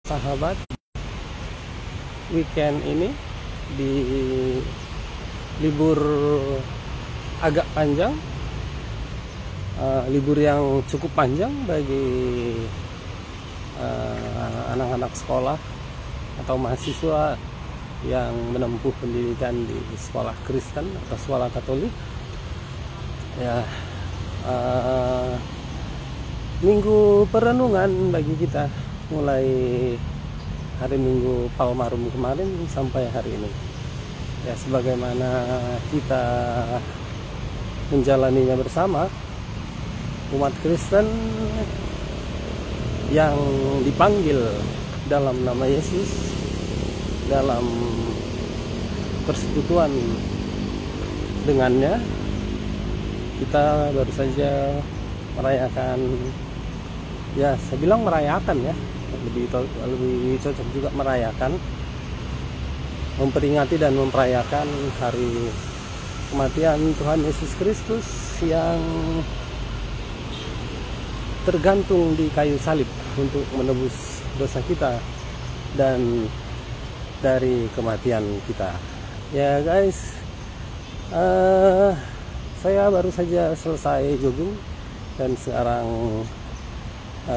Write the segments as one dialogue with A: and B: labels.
A: sahabat, weekend ini di libur agak panjang, libur yang cukup panjang bagi anak-anak sekolah atau mahasiswa yang menempuh pendidikan di sekolah Kristen atau sekolah Katolik. Ya, minggu perenungan bagi kita mulai hari Minggu Palmarum kemarin sampai hari ini. Ya, sebagaimana kita menjalaninya bersama umat Kristen yang dipanggil dalam nama Yesus dalam persekutuan dengannya. Kita baru saja merayakan, ya saya bilang merayakan ya, lebih cocok juga merayakan, memperingati dan memperayakan hari kematian Tuhan Yesus Kristus yang tergantung di kayu salib untuk menebus dosa kita dan dari kematian kita. Ya guys, saya baru saja selesai jogging dan sekarang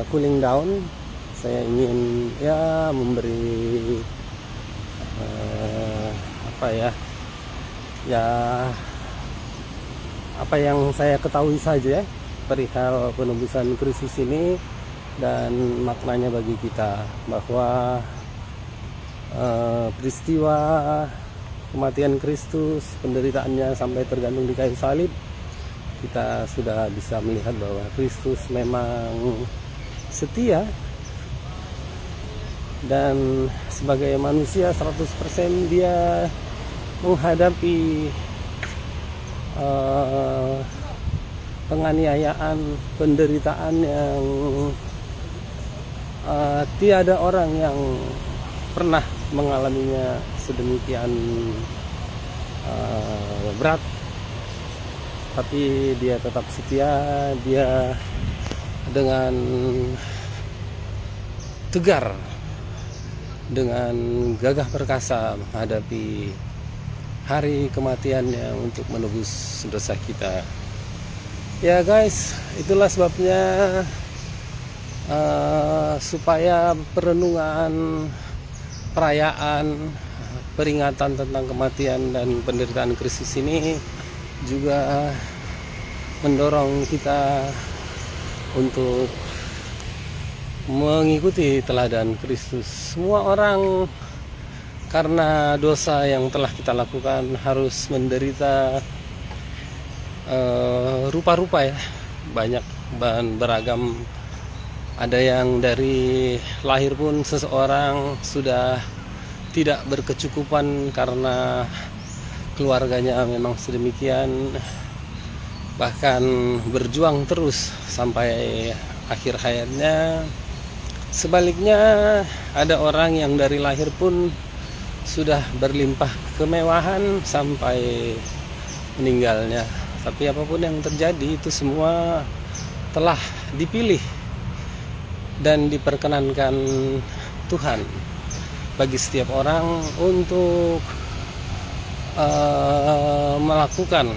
A: cooling down. Saya ingin ya memberi apa yang saya ketahui saja perihal penebusan Kristus ini dan maknanya bagi kita, bahwa peristiwa kematian Kristus, penderitaannya sampai tergantung di kayu salib, kita sudah bisa melihat bahwa Kristus memang setia, dan sebagai manusia 100% dia menghadapi penganiayaan, penderitaan yang tiada orang yang pernah mengalaminya sedemikian berat, tapi dia tetap setia. Dia dengan tegar, dengan gagah perkasa menghadapi hari kematiannya untuk menebus dosa kita. Ya guys, itulah sebabnya supaya perenungan, perayaan, peringatan tentang kematian dan penderitaan Kristus ini juga mendorong kita untuk mengikuti teladan Kristus. Semua orang karena dosa yang telah kita lakukan harus menderita rupa-rupa ya, banyak bahan beragam. Ada yang dari lahir pun seseorang sudah tidak berkecukupan karena keluarganya memang sedemikian, bahkan berjuang terus sampai akhir hayatnya. Sebaliknya, ada orang yang dari lahir pun sudah berlimpah kemewahan sampai meninggalnya. Tapi apapun yang terjadi, itu semua telah dipilih dan diperkenankan Tuhan bagi setiap orang untuk melakukan,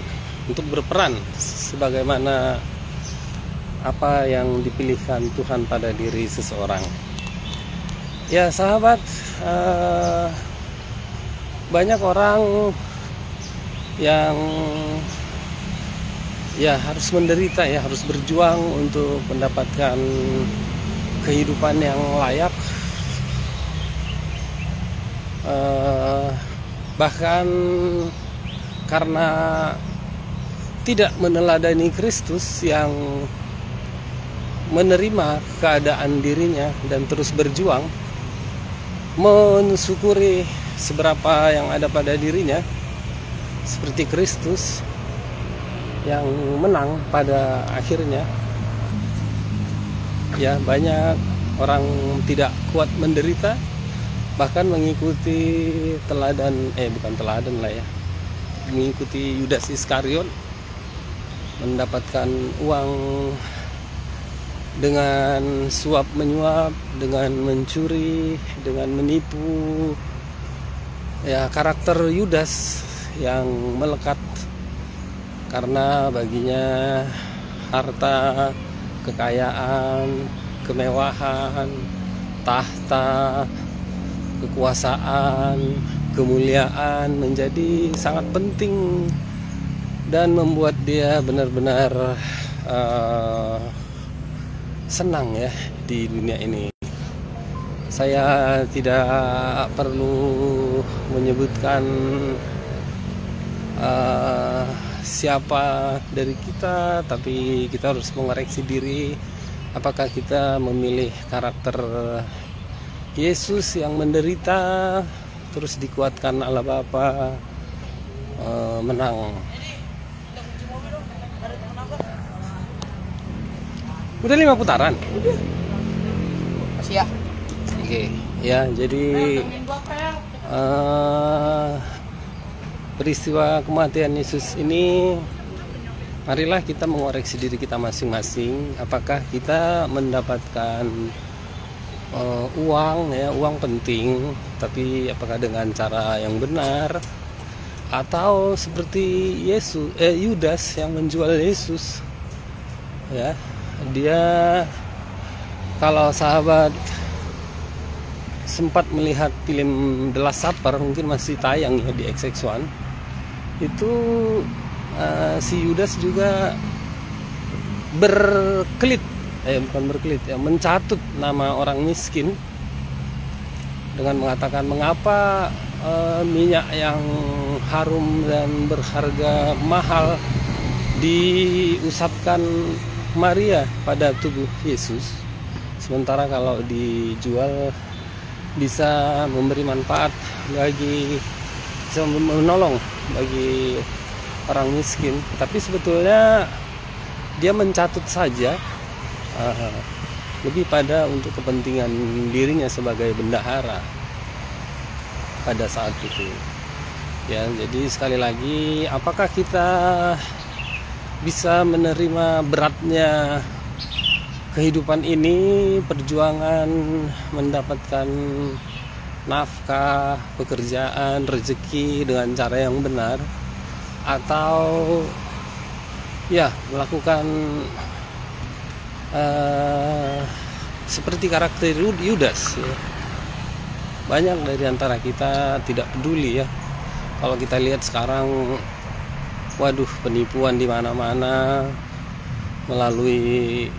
A: untuk berperan sebagaimana apa yang dipilihkan Tuhan pada diri seseorang. Ya sahabat, banyak orang yang ya harus menderita, ya harus berjuang untuk mendapatkan kehidupan yang layak, bahkan karena tidak meneladani Kristus yang menerima keadaan dirinya dan terus berjuang mensyukuri seberapa yang ada pada dirinya, seperti Kristus yang menang pada akhirnya. Ya, banyak orang tidak kuat menderita, bahkan mengikuti mengikuti Yudas Iskariot, mendapatkan uang dengan suap menyuap, dengan mencuri, dengan menipu. Ya, karakter Yudas yang melekat karena baginya harta, kekayaan, kemewahan, tahta, kekuasaan, kemuliaan menjadi sangat penting dan membuat dia benar-benar senang ya di dunia ini. Saya tidak perlu menyebutkan siapa dari kita, tapi kita harus mengoreksi diri. Apakah kita memilih karakter Yesus yang menderita terus dikuatkan Allah Bapa, menang. Udah 5 putaran?
B: Masih ya?
A: Oke, ya jadi peristiwa kematian Yesus ini, marilah kita mengoreksi diri kita masing-masing. Apakah kita mendapatkan uang ya, uang penting, tapi apakah dengan cara yang benar, atau seperti Yudas yang menjual Yesus ya. Dia, kalau sahabat sempat melihat film The Last Supper, mungkin masih tayang ya di XX1, itu si Yudas juga mencatut nama orang miskin dengan mengatakan, mengapa minyak yang harum dan berharga mahal diusapkan Maria pada tubuh Yesus, sementara kalau dijual bisa memberi manfaat bisa menolong bagi orang miskin. Tapi sebetulnya dia mencatut saja, lebih pada untuk kepentingan dirinya sebagai bendahara pada saat itu ya. Jadi sekali lagi, apakah kita bisa menerima beratnya kehidupan ini, perjuangan mendapatkan nafkah, pekerjaan, rezeki dengan cara yang benar, atau ya melakukan seperti karakter Yudas ya. Banyak dari antara kita tidak peduli ya. Kalau kita lihat sekarang, waduh, penipuan di mana-mana melalui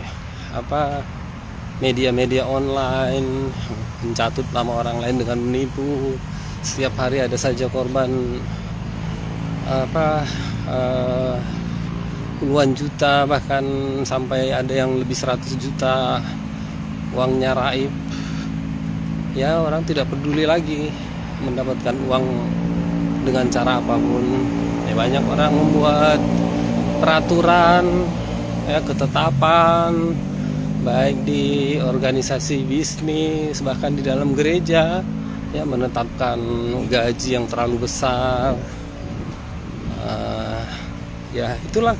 A: media-media online, mencatut nama orang lain dengan menipu. Setiap hari ada saja korban puluhan juta, bahkan sampai ada yang lebih 100 juta uangnya raib ya. Orang tidak peduli lagi mendapatkan uang dengan cara apapun ya. Banyak orang membuat peraturan ya, ketetapan, baik di organisasi bisnis, bahkan di dalam gereja ya, menetapkan gaji yang terlalu besar. Ya itulah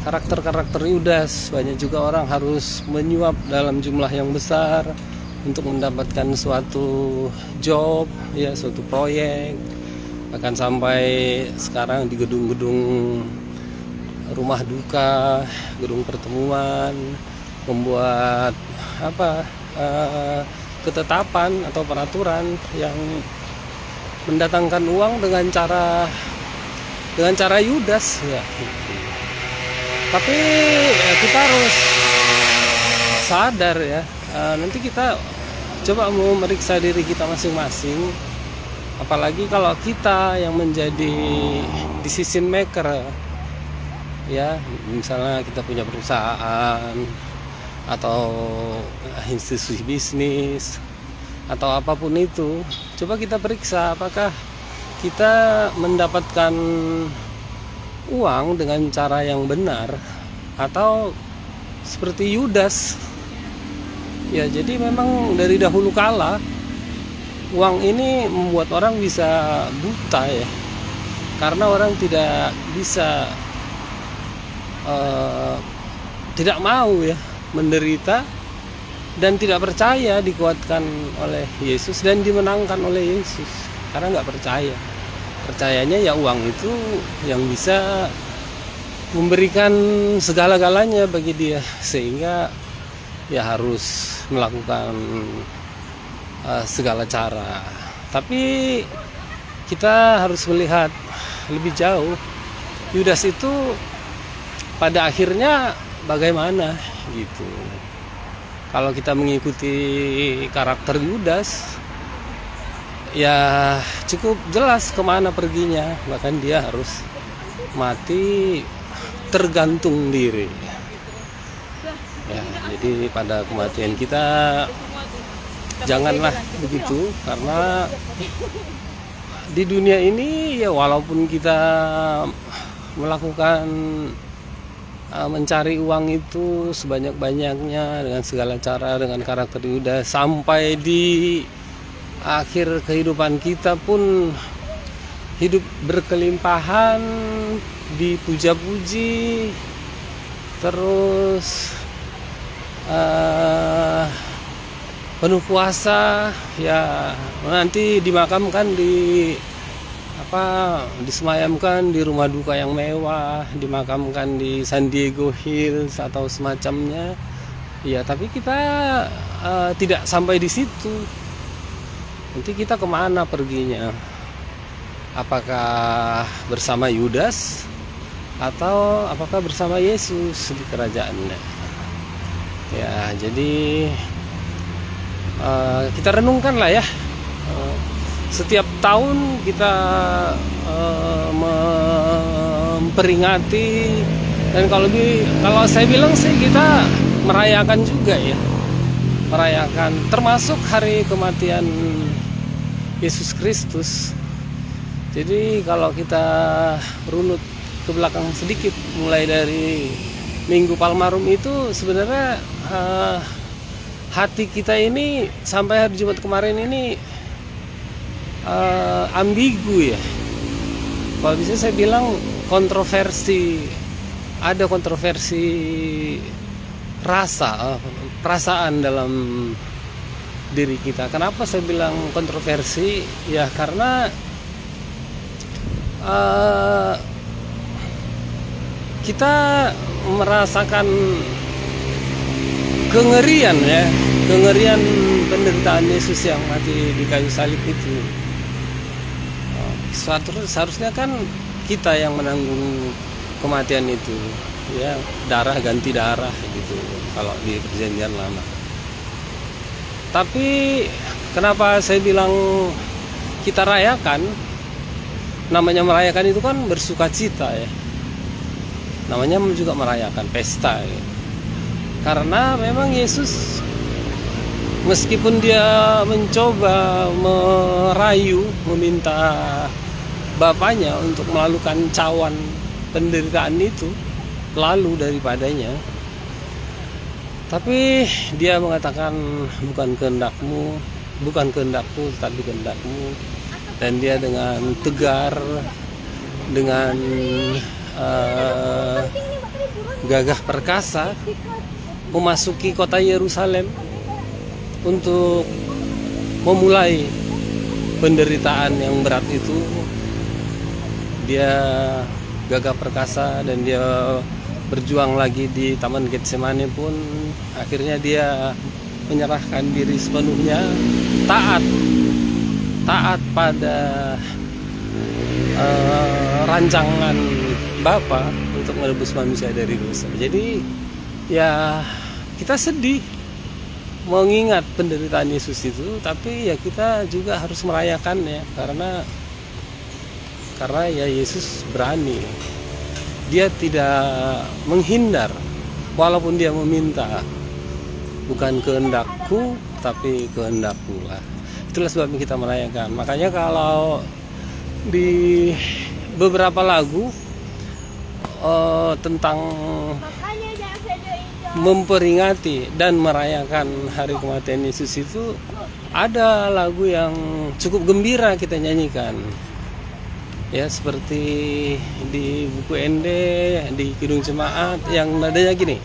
A: karakter-karakter Yudas. Banyak juga orang harus menyuap dalam jumlah yang besar untuk mendapatkan suatu job ya, suatu proyek. Bahkan sampai sekarang di gedung-gedung rumah duka, gedung pertemuan, membuat ketetapan atau peraturan yang mendatangkan uang dengan cara Yudas ya. Tapi ya, kita harus sadar ya, nanti kita coba mau meriksa diri kita masing-masing. Apalagi kalau kita yang menjadi decision maker ya, misalnya kita punya perusahaan atau institusi bisnis atau apapun itu, coba kita periksa apakah kita mendapatkan uang dengan cara yang benar atau seperti Yudas ya. Jadi memang dari dahulu kala uang ini membuat orang bisa buta ya, karena orang tidak bisa tidak mau ya menderita dan tidak percaya dikuatkan oleh Yesus dan dimenangkan oleh Yesus karena nggak percaya. Percayanya ya uang itu yang bisa memberikan segala-galanya bagi dia, sehingga ya harus melakukan segala cara. Tapi kita harus melihat lebih jauh, Yudas itu pada akhirnya bagaimana gitu. Kalau kita mengikuti karakter Yudas, ya cukup jelas kemana perginya. Bahkan dia harus mati tergantung diri. Ya, jadi pada kematian kita janganlah begitu, karena di dunia ini ya walaupun kita melakukan mencari uang itu sebanyak-banyaknya dengan segala cara, dengan karakter Yudas, sampai di akhir kehidupan kita pun hidup berkelimpahan, dipuja-puji, terus penuh puasa, ya nanti dimakamkan disemayamkan di rumah duka yang mewah, dimakamkan di San Diego Hills atau semacamnya. Ya, tapi kita tidak sampai di situ. Nanti kita kemana perginya? Apakah bersama Yudas atau apakah bersama Yesus di kerajaannya? Ya, jadi kita renungkanlah ya. Setiap tahun kita memperingati, dan kalau saya bilang sih kita merayakan juga ya, merayakan termasuk hari kematian Yesus Kristus. Jadi kalau kita runut ke belakang sedikit, mulai dari Minggu Palmarum itu sebenarnya hati kita ini sampai hari Jumat kemarin ini ambigu ya. Kalau bisa saya bilang kontroversi, ada kontroversi perasaan dalam diri kita. Kenapa saya bilang kontroversi? Ya karena kita merasakan kengerian penderitaan Yesus yang mati di kayu salib itu. Seharusnya kan kita yang menanggung kematian itu, ya, darah ganti darah gitu kalau di perjanjian lama. Tapi kenapa saya bilang kita rayakan? Namanya merayakan itu kan bersukacita ya, namanya juga merayakan pesta ya. Karena memang Yesus meskipun dia mencoba merayu, meminta Bapaknya untuk melakukan cawan penderitaan itu lalu daripadanya, tapi dia mengatakan bukan kehendakku tapi kehendakmu. Dan dia dengan tegar, dengan gagah perkasa memasuki kota Yerusalem untuk memulai penderitaan yang berat itu. Dia gagah perkasa dan dia berjuang lagi di Taman Getsemani pun akhirnya dia menyerahkan diri sepenuhnya, taat pada rancangan Bapa untuk menebus manusia dari dosa. Jadi ya kita sedih mengingat penderitaan Yesus itu, tapi ya kita juga harus merayakannya karena ya Yesus berani. Dia tidak menghindar walaupun dia meminta, bukan kehendakku tapi kehendakmu lah. Itulah sebabnya kita merayakan. Makanya kalau di beberapa lagu tentang memperingati dan merayakan hari kematian Yesus itu, ada lagu yang cukup gembira kita nyanyikan. Ya, seperti di buku Ende, di Kidung Jemaat yang nadanya gini.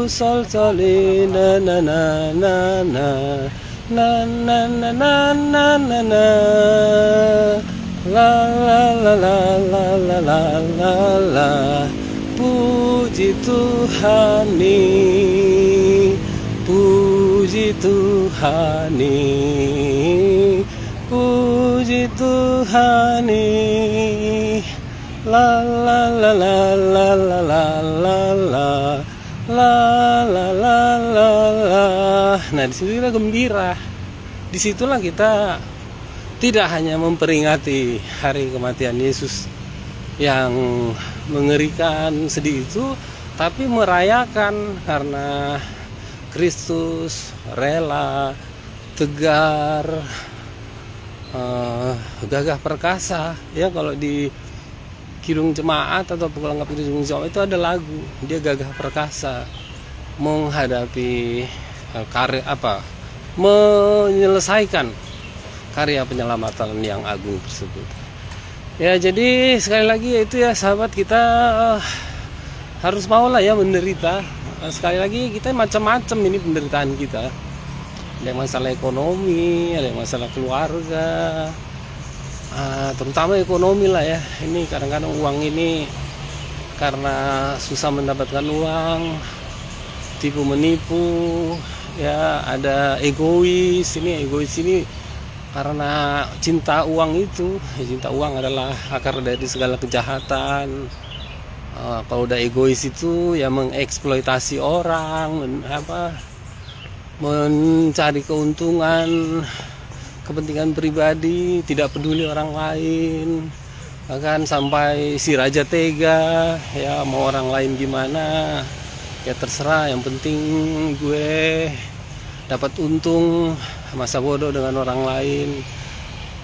A: sol soli na na na na na na na na na na na na la la la la la la la la la. Puji Tuhani, puji Tuhani, puji Tuhani, la la la la la la la la la la la la la la. Nah, disitulah kita gembira. Disitulah kita tidak hanya memperingati hari kematian Yesus yang mengerikan sedih itu, tapi merayakan karena Kristus rela, tegar, gagah perkasa. Ya, kalau di Kidung Jemaat atau Pelengkap Kidung Jemaat itu ada lagu, dia gagah perkasa menghadapi menyelesaikan karya penyelamatan yang agung tersebut. Ya, jadi sekali lagi itu ya sahabat, kita harus maulah ya menderita. Sekali lagi kita macam-macam ini penderitaan kita. Ada yang masalah ekonomi, ada yang masalah keluarga, terutama ekonomi lah ya. Ini kadang-kadang uang ini karena susah mendapatkan uang, tipu menipu, ya ada egois ini karena cinta uang itu. Cinta uang adalah akar dari segala kejahatan. Kalau udah egois itu ya mengeksploitasi orang, mencari keuntungan, kepentingan pribadi, tidak peduli orang lain. Bahkan sampai si raja tega, ya mau orang lain gimana, ya terserah, yang penting gue dapat untung, masa bodoh dengan orang lain.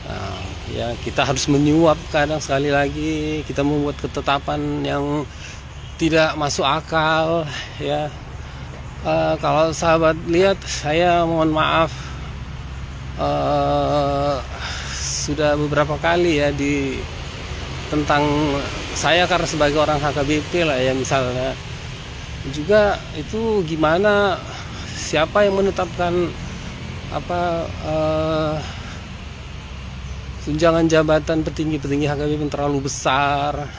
A: Nah, ya kita harus menyuap. Kadang sekali lagi kita membuat ketetapan yang tidak masuk akal ya. Kalau sahabat lihat, saya mohon maaf, sudah beberapa kali ya tentang saya karena sebagai orang HKBP lah ya, misalnya juga itu gimana, siapa yang menetapkan tunjangan jabatan petinggi-petinggi HKBP yang terlalu besar.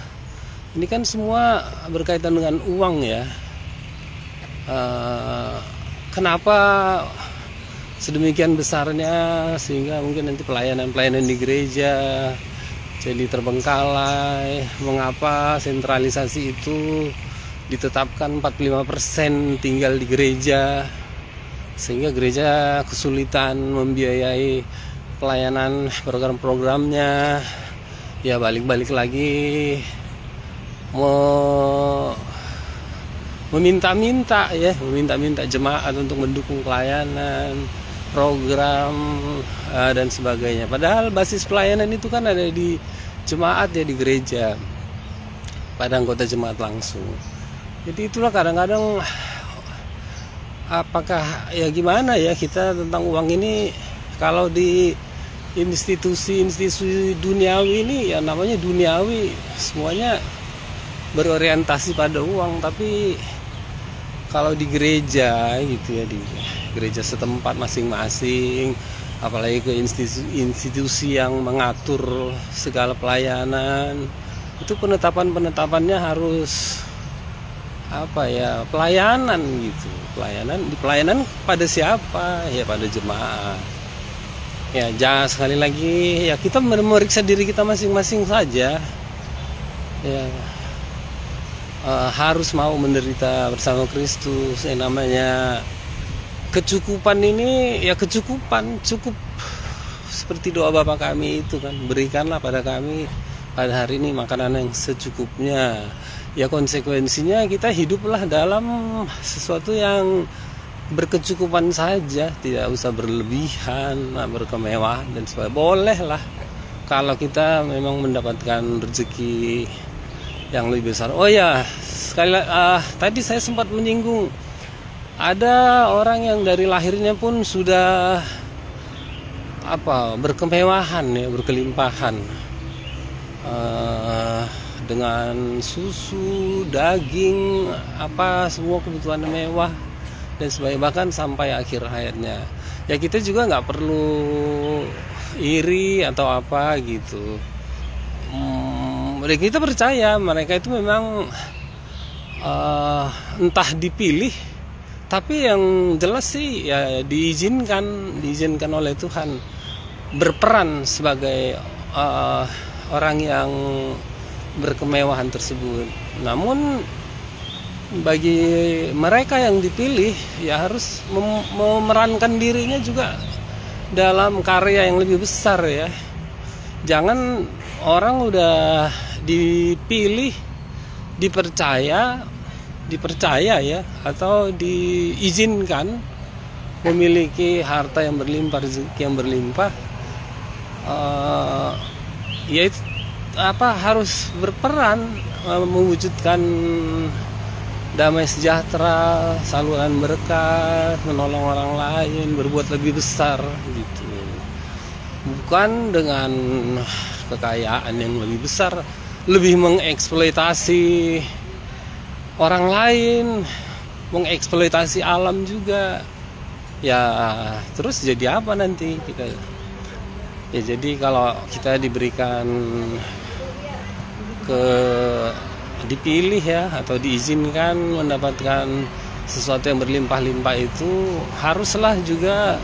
A: Ini kan semua berkaitan dengan uang ya. Kenapa sedemikian besarnya sehingga mungkin nanti pelayanan di gereja jadi terbengkalai? Mengapa sentralisasi itu ditetapkan 45% tinggal di gereja, sehingga gereja kesulitan membiayai pelayanan program-programnya? Ya balik-balik lagi meminta-minta jemaat untuk mendukung pelayanan, program dan sebagainya. Padahal basis pelayanan itu kan ada di jemaat ya, di gereja, pada anggota jemaat langsung. Jadi itulah kadang-kadang apakah ya gimana ya kita tentang uang ini. Kalau di institusi duniawi ini ya namanya duniawi, semuanya berorientasi pada uang. Tapi kalau di gereja gitu ya, di gereja setempat masing-masing, apalagi ke institusi yang mengatur segala pelayanan, itu penetapannya harus pelayanan gitu. Pelayanan pada siapa? Ya pada jemaat. Ya, jangan, sekali lagi ya kita memeriksa diri kita masing-masing saja. Ya, harus mau menderita bersama Kristus. Yang namanya kecukupan ini ya cukup seperti doa Bapa kami itu kan, berikanlah pada kami pada hari ini makanan yang secukupnya. Ya konsekuensinya kita hiduplah dalam sesuatu yang berkecukupan saja, tidak usah berlebihan, berkemewahan dan sebagainya. Boleh lah kalau kita memang mendapatkan rezeki yang lebih besar. Oh ya, tadi saya sempat menyinggung, ada orang yang dari lahirnya pun sudah berkemewahan ya, berkelimpahan, dengan susu, daging, apa semua kebutuhan mewah dan sebagainya, bahkan sampai akhir hayatnya. Ya kita juga nggak perlu iri atau apa gitu. Kita percaya mereka itu memang entah dipilih, tapi yang jelas sih ya diizinkan oleh Tuhan berperan sebagai orang yang berkemewahan tersebut. Namun bagi mereka yang dipilih ya harus memerankan dirinya juga dalam karya yang lebih besar ya. Jangan orang udah dipilih, dipercaya ya, atau diizinkan memiliki harta yang berlimpah, rezeki yang berlimpah, yaitu harus berperan mewujudkan damai sejahtera, saluran berkat, menolong orang lain, berbuat lebih besar gitu. Bukan dengan kekayaan yang lebih besar, lebih mengeksploitasi orang lain, mengeksploitasi alam juga. Ya terus jadi apa nanti kita? Ya jadi kalau kita diberikan dipilih ya, atau diizinkan mendapatkan sesuatu yang berlimpah-limpah, itu haruslah juga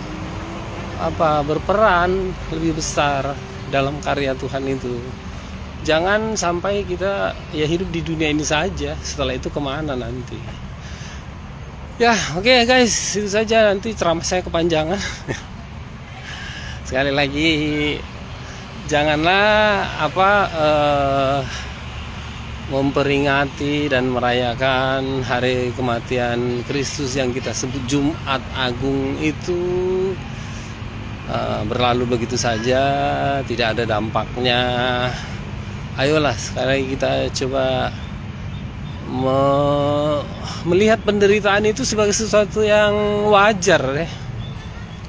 A: berperan lebih besar dalam karya Tuhan itu. Jangan sampai kita ya hidup di dunia ini saja, setelah itu kemana nanti. Ya oke guys, itu saja, nanti ceramah saya kepanjangan. Sekali lagi, janganlah memperingati dan merayakan hari kematian Kristus yang kita sebut Jumat Agung itu berlalu begitu saja, tidak ada dampaknya. Ayolah sekali lagi kita coba melihat penderitaan itu sebagai sesuatu yang wajar ya.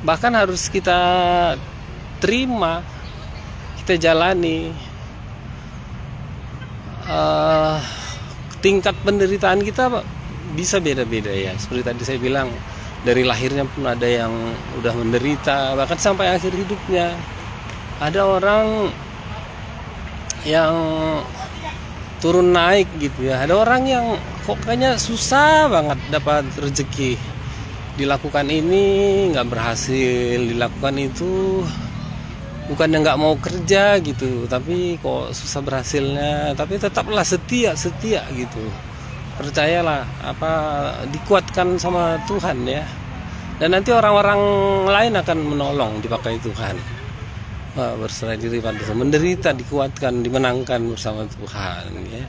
A: Bahkan harus kita terima, kita jalani. Tingkat penderitaan kita bisa beda-beda ya. Seperti tadi saya bilang, dari lahirnya pun ada yang udah menderita, bahkan sampai akhir hidupnya. Ada orang yang turun naik gitu ya. Ada orang yang kok kayaknya susah banget dapat rezeki, dilakukan ini nggak berhasil, dilakukan itu bukannya nggak mau kerja gitu, tapi kok susah berhasilnya. Tapi tetaplah setia gitu. Percayalah, dikuatkan sama Tuhan ya. Dan nanti orang-orang lain akan menolong, dipakai Tuhan. Berserah diri pada Tuhan, menderita dikuatkan, dimenangkan bersama Tuhan ya.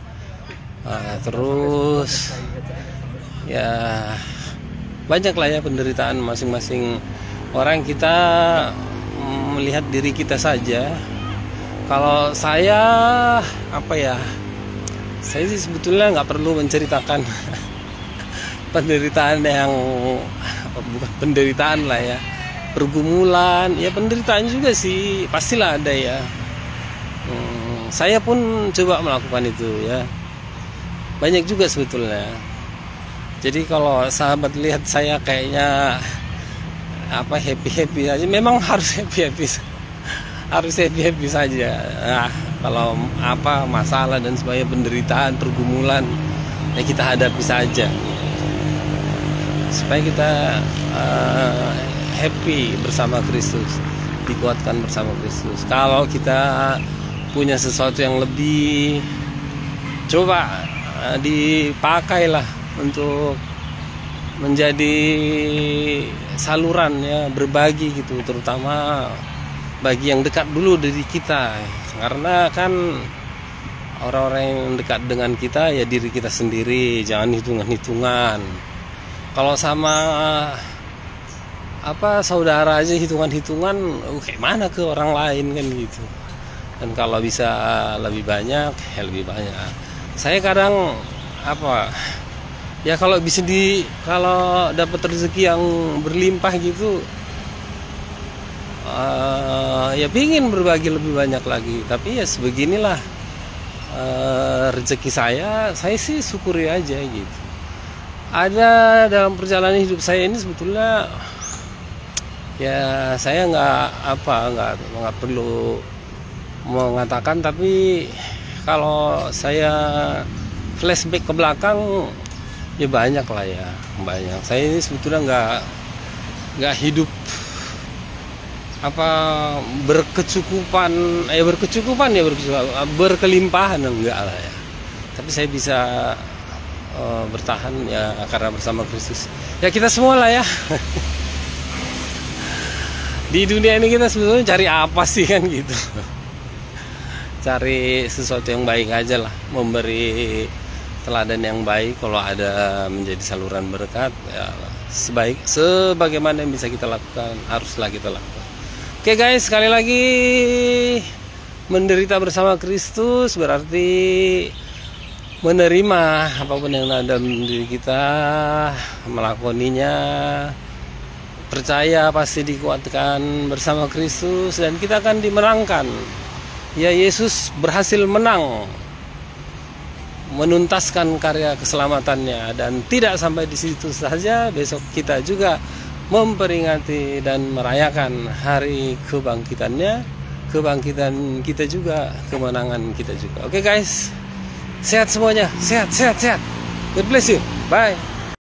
A: Terus ya banyaklah ya penderitaan masing-masing orang. Kita melihat diri kita saja. Kalau saya saya sih sebetulnya nggak perlu menceritakan penderitaan yang bukan penderitaan lah ya, pergumulan ya, penderitaan juga sih pastilah ada ya. Saya pun coba melakukan itu ya, banyak juga sebetulnya. Jadi kalau sahabat lihat saya kayaknya happy aja, memang harus happy saja. Nah, kalau masalah dan sebagainya, penderitaan, pergumulan, ya kita hadapi saja supaya kita happy bersama Kristus, dikuatkan bersama Kristus. Kalau kita punya sesuatu yang lebih, coba dipakailah untuk menjadi saluran ya, berbagi gitu, terutama bagi yang dekat dulu dari kita. Karena kan orang-orang yang dekat dengan kita ya diri kita sendiri, jangan hitungan-hitungan. Kalau sama saudara aja hitungan-hitungan, kayak mana ke orang lain kan gitu. Dan kalau bisa lebih banyak ya lebih banyak. Saya kadang ya kalau kalau dapat rezeki yang berlimpah gitu, ya pingin berbagi lebih banyak lagi. Tapi ya sebeginilah rezeki saya sih syukuri aja gitu. Ada dalam perjalanan hidup saya ini sebetulnya ya saya nggak perlu mengatakan, tapi kalau saya flashback ke belakang ya banyak lah ya, banyak. Saya ini sebetulnya nggak hidup berkelimpahan, enggak lah ya. Tapi saya bisa bertahan ya karena bersama Kristus. Ya kita semua lah ya. Di dunia ini kita sebetulnya cari apa sih kan gitu. Cari sesuatu yang baik aja lah, memberi teladan yang baik. Kalau ada menjadi saluran berkat ya, sebagaimana yang bisa kita lakukan haruslah kita lakukan. Oke guys, sekali lagi menderita bersama Kristus berarti menerima apapun yang ada dalam diri kita, melakoninya, percaya pasti dikuatkan bersama Kristus dan kita akan dimenangkan. Ya, Yesus berhasil menang, menuntaskan karya keselamatannya, dan tidak sampai di situ saja. Besok kita juga memperingati dan merayakan hari kebangkitannya, kebangkitan kita juga, kemenangan kita juga. Oke guys, sehat semuanya, sehat. God bless you, bye.